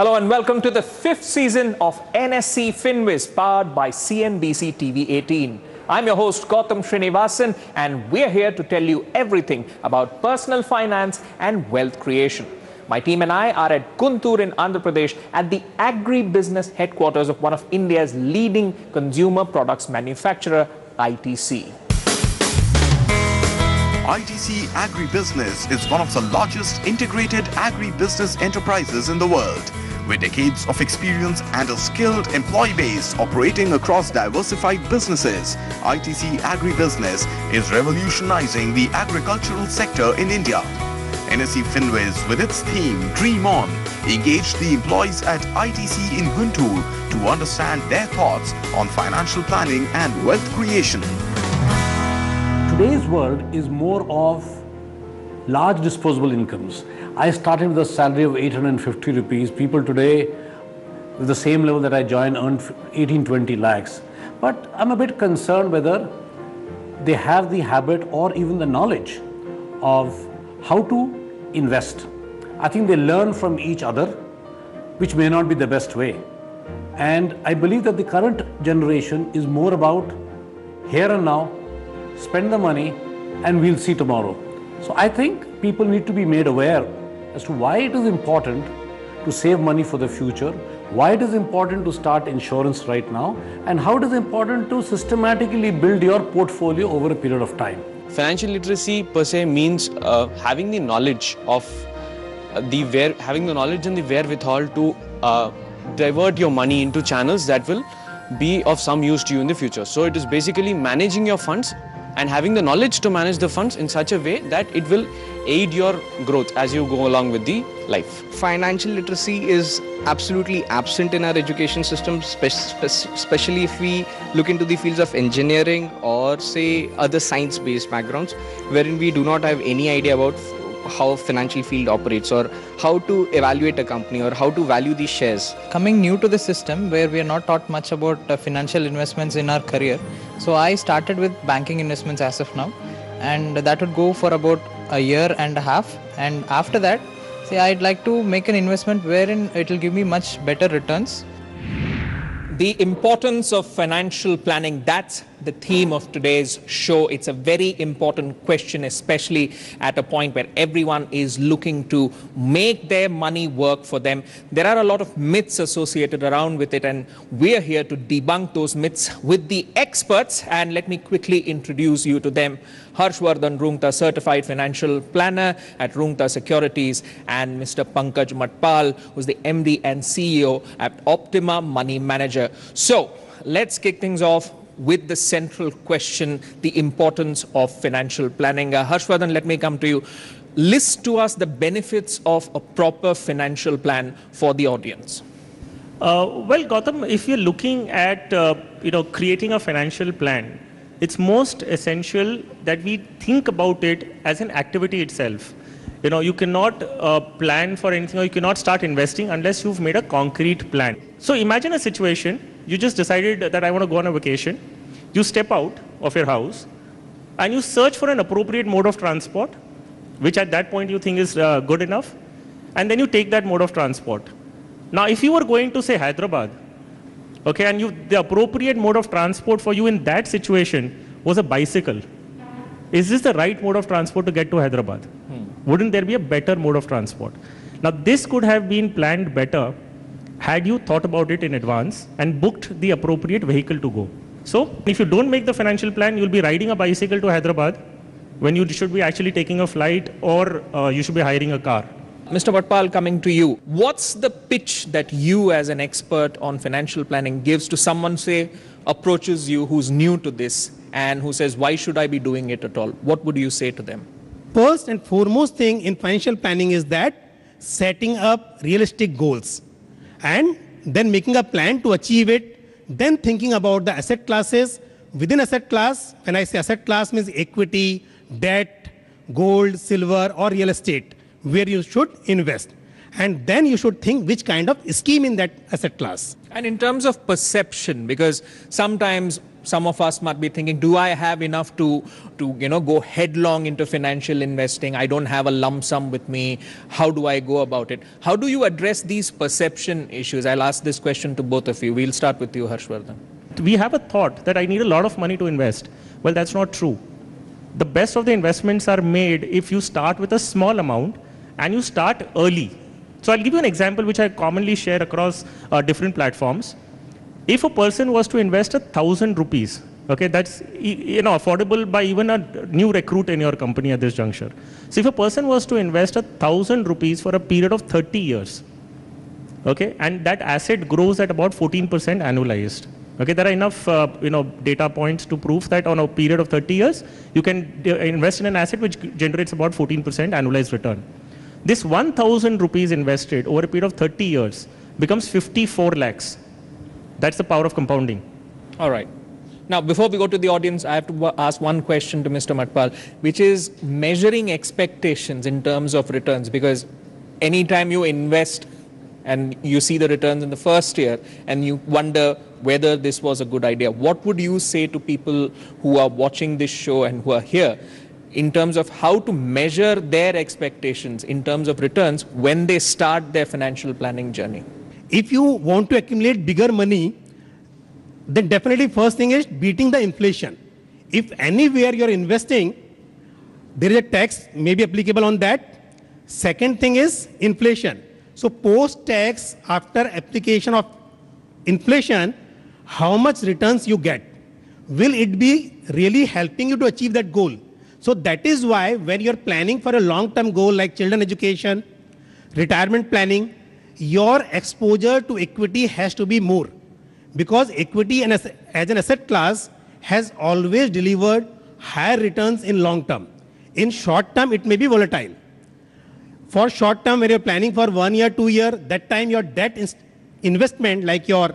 Hello and welcome to the 5th season of NSE FinWiz, powered by CNBC TV-18. I'm your host Gautam Srinivasan, and we're here to tell you everything about personal finance and wealth creation. My team and I are at Guntur in Andhra Pradesh at the agri-business headquarters of one of India's leading consumer products manufacturer, ITC. ITC Agribusiness is one of the largest integrated agri-business enterprises in the world, with decades of experience and a skilled employee base operating across diversified businesses. ITC Agribusiness is revolutionizing the agricultural sector in India. NSE FinWiz, with its theme Dream On, engaged the employees at ITC in Guntur to understand their thoughts on financial planning and wealth creation. Today's world is more of large disposable incomes. I started with a salary of 850 rupees. People today, with the same level that I joined, earn 18-20 lakhs. But I'm a bit concerned whether they have the habit or even the knowledge of how to invest. I think they learn from each other, which may not be the best way. And I believe that the current generation is more about here and now, spend the money, and we'll see tomorrow. So I think people need to be made aware as to why it is important to save money for the future, why it is important to start insurance right now, and how it is important to systematically build your portfolio over a period of time. Financial literacy per se means having the knowledge of having the knowledge and the wherewithal to divert your money into channels that will be of some use to you in the future. So it is basically managing your funds and having the knowledge to manage the funds in such a way that it will aid your growth as you go along with the life. Financial literacy is absolutely absent in our education system, especially if we look into the fields of engineering or say other science-based backgrounds, wherein we do not have any idea about how a financial field operates or how to evaluate a company or how to value these shares. Coming new to the system where we are not taught much about financial investments in our career, so I started with banking investments as of now, and that would go for about a year and a half, and after that, say I'd like to make an investment wherein it will give me much better returns. The importance of financial planning, that's the theme of today's show. It's a very important question, especially at a point where everyone is looking to make their money work for them. There are a lot of myths associated around with it, and we're here to debunk those myths with the experts. And let me quickly introduce you to them. Harshvardhan Roongta, certified financial planner at Roongta Securities, and Mr. Pankaj Matpal, who's the MD and CEO at Optima Money Manager. So let's kick things off with the central question, the importance of financial planning. Harshvardhan, let me come to you. List to us the benefits of a proper financial plan for the audience. Well, Gautam, if you're looking at creating a financial plan, it's most essential that we think about it as an activity itself. You cannot plan for anything, or you cannot start investing unless you've made a concrete plan. So imagine a situation, you just decided that I want to go on a vacation. You step out of your house and you search for an appropriate mode of transport, which at that point you think is good enough, and then you take that mode of transport. Now, if you were going to say Hyderabad, okay, and the appropriate mode of transport for you in that situation was a bicycle, is this the right mode of transport to get to Hyderabad? Wouldn't there be a better mode of transport? Now, this could have been planned better had you thought about it in advance and booked the appropriate vehicle to go. So, if you don't make the financial plan, you'll be riding a bicycle to Hyderabad when you should be actually taking a flight, or you should be hiring a car. Mr. Matpal, coming to you, what's the pitch that you as an expert on financial planning gives to someone, say, approaches you who's new to this and who says, why should I be doing it at all? What would you say to them? First and foremost thing in financial planning is that setting up realistic goals and then making a plan to achieve it, then thinking about the asset classes. Within asset class, when I say asset class, means equity, debt, gold, silver, or real estate, where you should invest. And then you should think which kind of scheme in that asset class. And in terms of perception, because sometimes some of us might be thinking, do I have enough to go headlong into financial investing? I don't have a lump sum with me. How do I go about it? How do you address these perception issues? I'll ask this question to both of you. We'll start with you, Harshvardhan. We have a thought that I need a lot of money to invest. Well, that's not true. The best of the investments are made if you start with a small amount and you start early. So I'll give you an example which I commonly share across different platforms. If a person was to invest 1,000 rupees, okay, that's affordable by even a new recruit in your company at this juncture. So if a person was to invest 1,000 rupees for a period of 30 years, okay, and that asset grows at about 14% annualized. Okay, there are enough data points to prove that on a period of 30 years, you can invest in an asset which generates about 14% annualized return. This 1,000 rupees invested over a period of 30 years becomes 54 lakhs. That's the power of compounding. All right. Now, before we go to the audience, I have to ask one question to Mr. Matpal, which is measuring expectations in terms of returns. Because anytime you invest and you see the returns in the first year and you wonder whether this was a good idea, what would you say to people who are watching this show and who are here in terms of how to measure their expectations in terms of returns when they start their financial planning journey? If you want to accumulate bigger money, then definitely first thing is beating the inflation. If anywhere you're investing, there is a tax may be applicable on that. Second thing is inflation. So post-tax, after application of inflation, how much returns you get? Will it be really helping you to achieve that goal? So that is why when you're planning for a long-term goal like children education, retirement planning, your exposure to equity has to be more. Because equity as an asset class has always delivered higher returns in long term. In short term, it may be volatile. For short term, when you're planning for 1 year, 2 year, that time your debt investment like your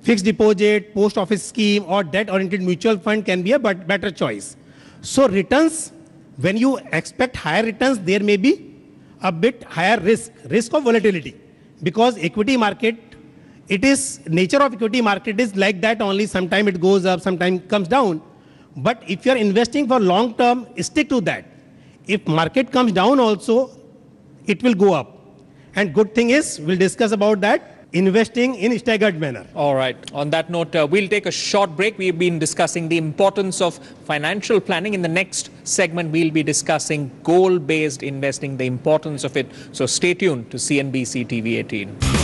fixed deposit, post office scheme or debt-oriented mutual fund can be a better choice. So returns, when you expect higher returns, there may be a bit higher risk of volatility. Because equity market, nature of equity market is like that only. Sometime it goes up, sometime comes down. But if you're investing for long term, stick to that. If market comes down also, it will go up. And good thing is, we'll discuss about that. Investing in staggered manner. All right. On that note, we'll take a short break. We've been discussing the importance of financial planning. In the next segment, we'll be discussing goal-based investing, the importance of it. So stay tuned to CNBC TV-18.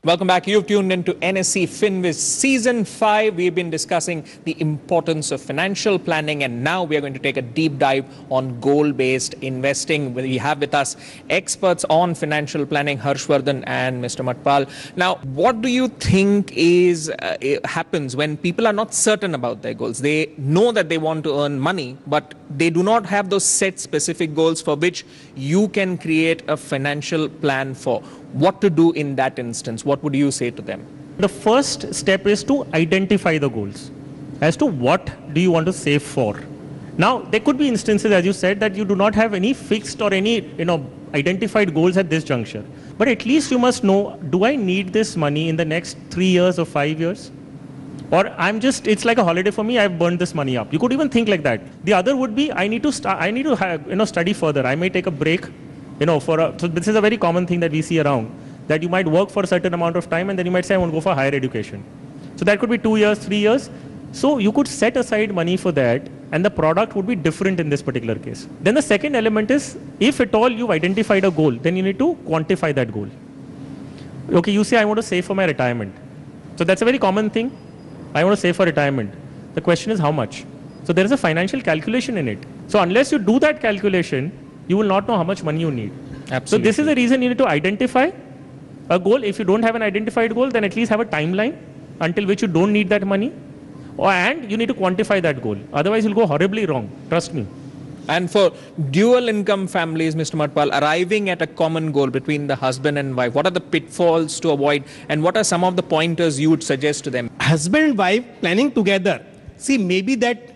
Welcome back. You've tuned into NSE FinWiz Season 5. We've been discussing the importance of financial planning, and now we are going to take a deep dive on goal-based investing. We have with us experts on financial planning, Harshvardhan and Mr. Matpal. Now, what do you think happens when people are not certain about their goals? They know that they want to earn money, but they do not have those set specific goals for which you can create a financial plan for. What to do in that instance? What would you say to them? The first step is to identify the goals as to what do you want to save for. Now, there could be instances, as you said, that you do not have any fixed or any identified goals at this juncture. But at least you must know, do I need this money in the next 3 years or 5 years? Or it's like a holiday for me, I've burned this money up. You could even think like that. The other would be, I need to study further. I may take a break. So this is a very common thing that we see around, that you might work for a certain amount of time and then you might say, I want to go for higher education. So that could be 2 years, 3 years. So you could set aside money for that, and the product would be different in this particular case. Then the second element is, if at all you've identified a goal, then you need to quantify that goal. Okay, you say, I want to save for my retirement. So that's a very common thing. I want to save for retirement. The question is how much? So there is a financial calculation in it. So unless you do that calculation, you will not know how much money you need. Absolutely. So this is the reason you need to identify a goal. If you don't have an identified goal, then at least have a timeline until which you don't need that money. And you need to quantify that goal. Otherwise, you'll go horribly wrong. Trust me. And for dual income families, Mr. Matpal, arriving at a common goal between the husband and wife, what are the pitfalls to avoid and what are some of the pointers you would suggest to them? Husband and wife planning together. See, maybe that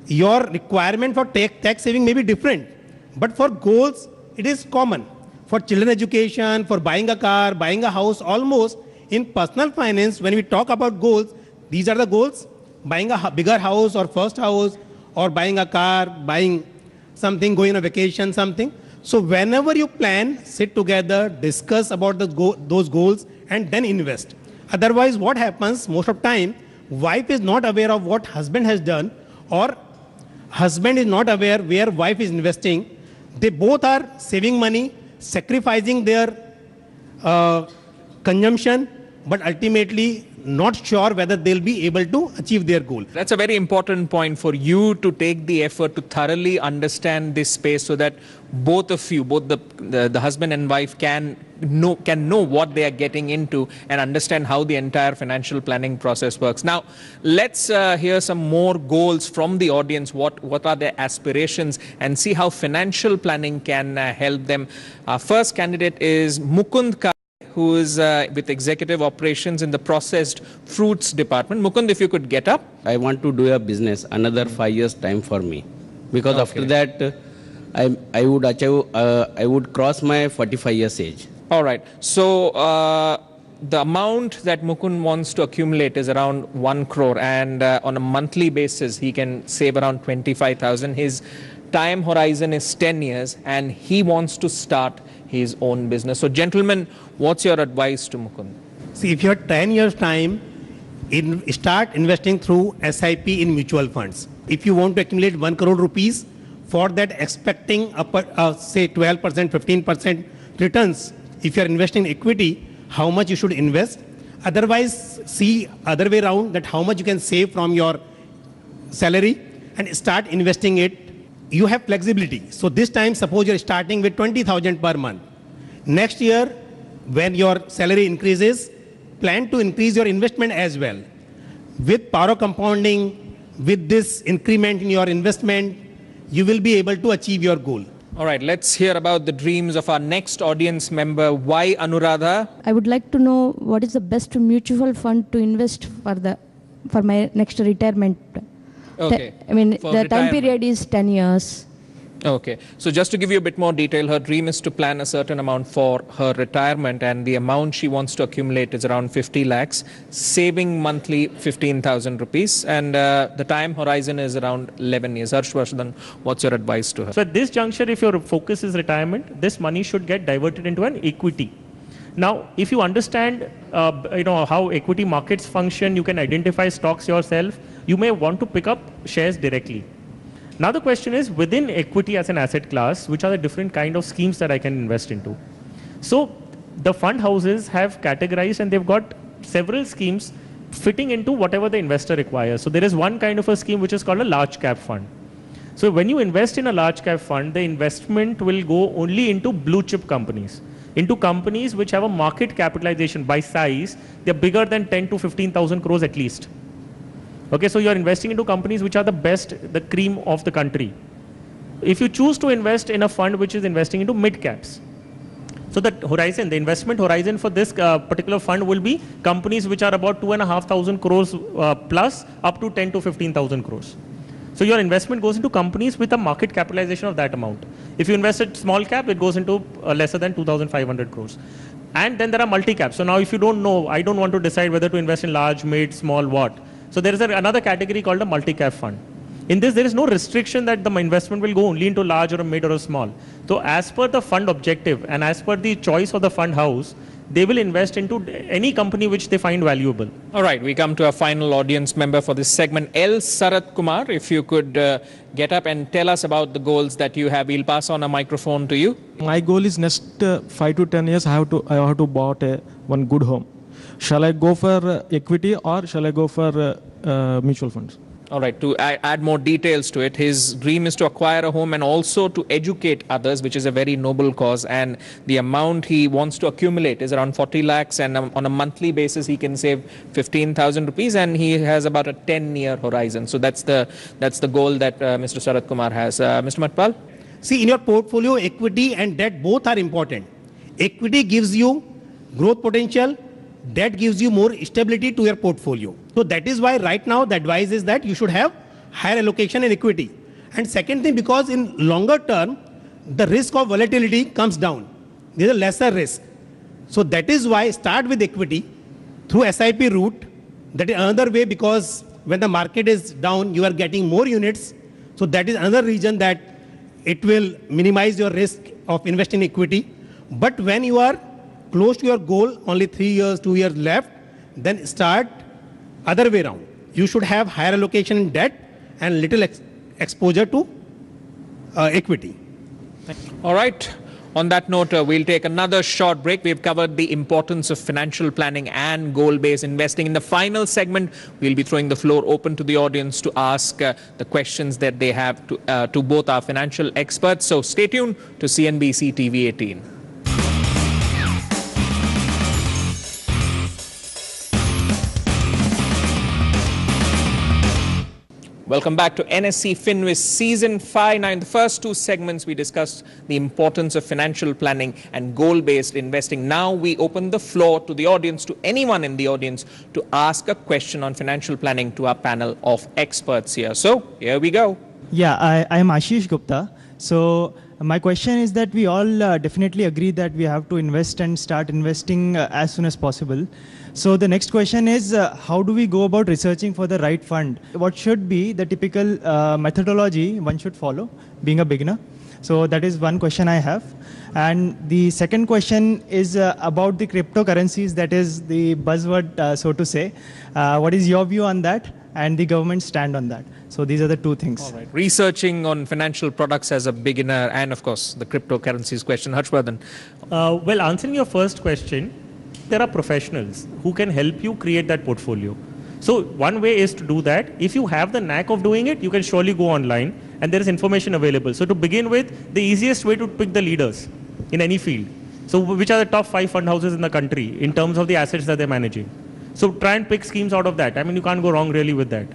your requirement for tax saving may be different, but for goals, it is common. For children education, for buying a car, buying a house, almost in personal finance, when we talk about goals, these are the goals: buying a bigger house or first house, or buying a car, buying something, going on a vacation, something. So whenever you plan, sit together, discuss about those goals, and then invest. Otherwise, what happens most of the time, wife is not aware of what husband has done, or husband is not aware where wife is investing. They both are saving money, sacrificing their consumption, but ultimately not sure whether they'll be able to achieve their goal. That's a very important point for you to take the effort to thoroughly understand this space so that both of you, both the husband and wife can know what they are getting into and understand how the entire financial planning process works. Now, let's hear some more goals from the audience. What are their aspirations, and see how financial planning can help them. Our first candidate is Mukund, who is with executive operations in the processed fruits department. Mukund, if you could get up. I want to do a business another 5 years time for me, because after that I would achieve, I would cross my 45 years age. All right. So the amount that Mukund wants to accumulate is around 1 crore, and on a monthly basis he can save around 25,000. His time horizon is 10 years, and he wants to start his own business. So gentlemen, what's your advice to Mukund? See, if you have 10 years time, start investing through SIP in mutual funds. If you want to accumulate 1 crore rupees, for that expecting say 12%, 15% returns, if you are investing in equity, how much you should invest. Otherwise, see other way around, that how much you can save from your salary and start investing it. You have flexibility. So this time, suppose you're starting with 20,000 per month. Next year, when your salary increases, plan to increase your investment as well. With power of compounding, with this increment in your investment, you will be able to achieve your goal. All right, let's hear about the dreams of our next audience member. Why Anuradha? I would like to know what is the best mutual fund to invest for my next retirement. Okay. I mean, For the time retirement. period is 10 years. Okay. So just to give you a bit more detail, her dream is to plan a certain amount for her retirement, and the amount she wants to accumulate is around 50 lakhs, saving monthly 15,000 rupees, and the time horizon is around 11 years. Harshvardhan, what's your advice to her? So at this juncture, if your focus is retirement, this money should get diverted into an equity. Now, if you understand how equity markets function, you can identify stocks yourself, you may want to pick up shares directly. Now the question is, within equity as an asset class, which are the different kind of schemes that I can invest into? So the fund houses have categorized, and they've got several schemes fitting into whatever the investor requires. So there is one kind of a scheme which is called a large cap fund. So when you invest in a large cap fund, the investment will go only into blue chip companies, into companies which have a market capitalization by size, they're bigger than 10 to 15,000 crores at least. Okay, so you're investing into companies which are the best, the cream of the country. If you choose to invest in a fund which is investing into mid caps, so the horizon, the investment horizon for this particular fund will be companies which are about 2,500 crores plus up to 10 to 15,000 crores. So your investment goes into companies with a market capitalization of that amount. If you invest at small cap, it goes into lesser than 2,500 crores. And then there are multi-caps. So now if you don't know, I don't want to decide whether to invest in large, mid, small, what. So there is another category called a multi-cap fund. In this, there is no restriction that the investment will go only into large or a mid or a small. So as per the fund objective and as per the choice of the fund house, they will invest into any company which they find valuable. All right, we come to our final audience member for this segment, L. Sarat Kumar. If you could get up and tell us about the goals that you have, we'll pass on a microphone to you. My goal is next 5 to 10 years I have to buy one good home. Shall I go for equity or shall I go for mutual funds? All right, to add more details to it, his dream is to acquire a home and also to educate others, which is a very noble cause. And the amount he wants to accumulate is around 40 lakhs. And on a monthly basis, he can save 15,000 rupees. And he has about a 10-year horizon. So that's the goal that Mr. Sarat Kumar has. Mr. Matpal? See, in your portfolio, equity and debt both are important. Equity gives you growth potential. Debt gives you more stability to your portfolio. So that is why right now the advice is that you should have higher allocation in equity. And second thing, because in longer term, the risk of volatility comes down. There is a lesser risk. So that is why start with equity through SIP route. That is another way, because when the market is down, you are getting more units. So that is another reason that it will minimize your risk of investing in equity. But when you are close to your goal, only 3 years, 2 years left, then start other way around. You should have higher allocation in debt and little exposure to equity. All right. On that note, we'll take another short break. We've covered the importance of financial planning and goal-based investing. In the final segment, we'll be throwing the floor open to the audience to ask the questions that they have to both our financial experts. So stay tuned to CNBC TV-18. Welcome back to NSE FinWiz Season 5. Now, in the first two segments, we discussed the importance of financial planning and goal-based investing. Now, we open the floor to the audience, to anyone in the audience, to ask a question on financial planning to our panel of experts here. So, here we go. Yeah, I am Ashish Gupta. So, my question is that we all definitely agree that we have to invest and start investing as soon as possible. So the next question is, how do we go about researching for the right fund? What should be the typical methodology one should follow, being a beginner? So that is one question I have. And the second question is about the cryptocurrencies, that is the buzzword, so to say. What is your view on that and the government's stand on that? So these are the two things. All right. Researching on financial products as a beginner, and of course, the cryptocurrencies question. Harshvardhan. Well, answering your first question, there are professionals who can help you create that portfolio. So one way is to do that. If you have the knack of doing it, you can surely go online and there is information available. So to begin with, the easiest way to pick the leaders in any field. So which are the top 5 fund houses in the country in terms of the assets that they're managing. So try and pick schemes out of that. I mean, you can't go wrong really with that.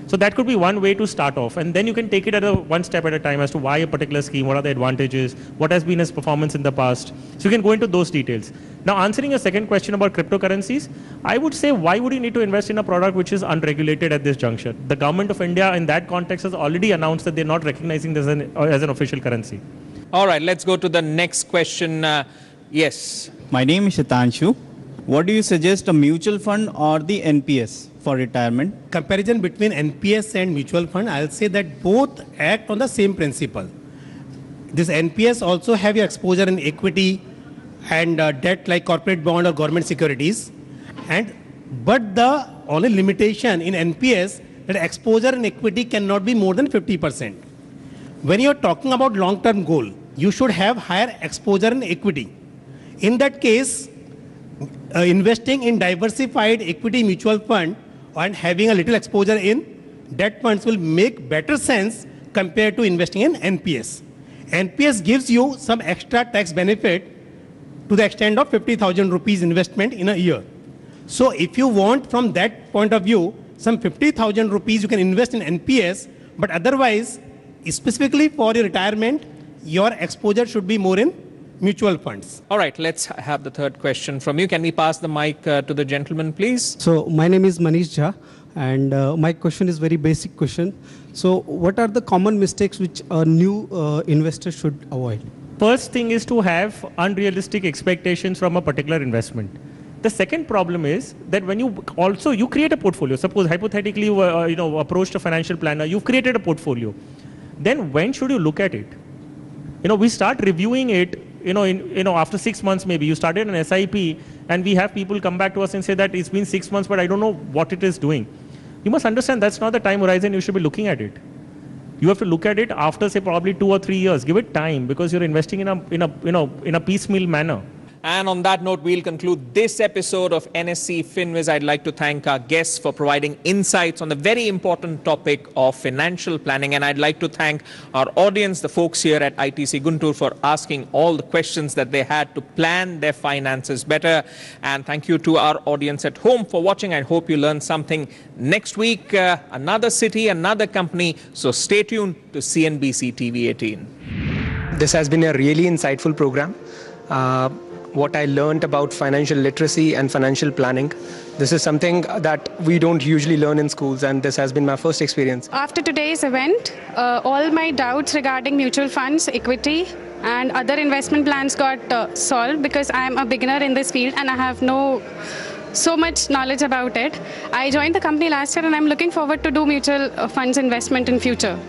So that could be one way to start off, and then you can take it at one step at a time as to why a particular scheme, what are the advantages, what has been its performance in the past. So you can go into those details. Now, answering your second question about cryptocurrencies, I would say, why would you need to invest in a product which is unregulated at this juncture? The government of India in that context has already announced that they're not recognizing this as an official currency. All right, let's go to the next question. Yes. My name is Shitanshu. What do you suggest, a mutual fund or the NPS for retirement? Comparison between NPS and mutual fund, I'll say that both act on the same principle. This NPS also have your exposure in equity and debt like corporate bond or government securities. But the only limitation in NPS, that exposure in equity cannot be more than 50%. When you're talking about long-term goal, you should have higher exposure in equity. In that case, investing in diversified equity mutual fund and having a little exposure in debt funds will make better sense compared to investing in NPS. NPS gives you some extra tax benefit to the extent of 50,000 rupees investment in a year. So if you want from that point of view, some 50,000 rupees you can invest in NPS, but otherwise, specifically for your retirement, your exposure should be more in mutual funds. All right, let's have the third question from you. Can we pass the mic to the gentleman, please? So my name is Manish Jha, and my question is very basic question. So what are the common mistakes which a new investor should avoid? First thing is to have unrealistic expectations from a particular investment. The second problem is that when you create a portfolio, suppose hypothetically you approached a financial planner, you've created a portfolio. Then when should you look at it? We start reviewing it, after 6 months maybe. You started an SIP and we have people come back to us and say that it's been 6 months, but I don't know what it is doing. You must understand that's not the time horizon you should be looking at it. You have to look at it after, say, probably 2 or 3 years. Give it time, because you're investing in a piecemeal manner. And on that note, we'll conclude this episode of NSE FinWiz. I'd like to thank our guests for providing insights on the very important topic of financial planning. And I'd like to thank our audience, the folks here at ITC Guntur, for asking all the questions that they had to plan their finances better. And thank you to our audience at home for watching. I hope you learned something. Next week, another city, another company. So stay tuned to CNBC TV 18. This has been a really insightful program. what I learned about financial literacy and financial planning. This is something that we don't usually learn in schools, and this has been my first experience. After today's event, all my doubts regarding mutual funds, equity, and other investment plans got solved, because I am a beginner in this field and I have so much knowledge about it. I joined the company last year and I'm looking forward to do mutual funds investment in future.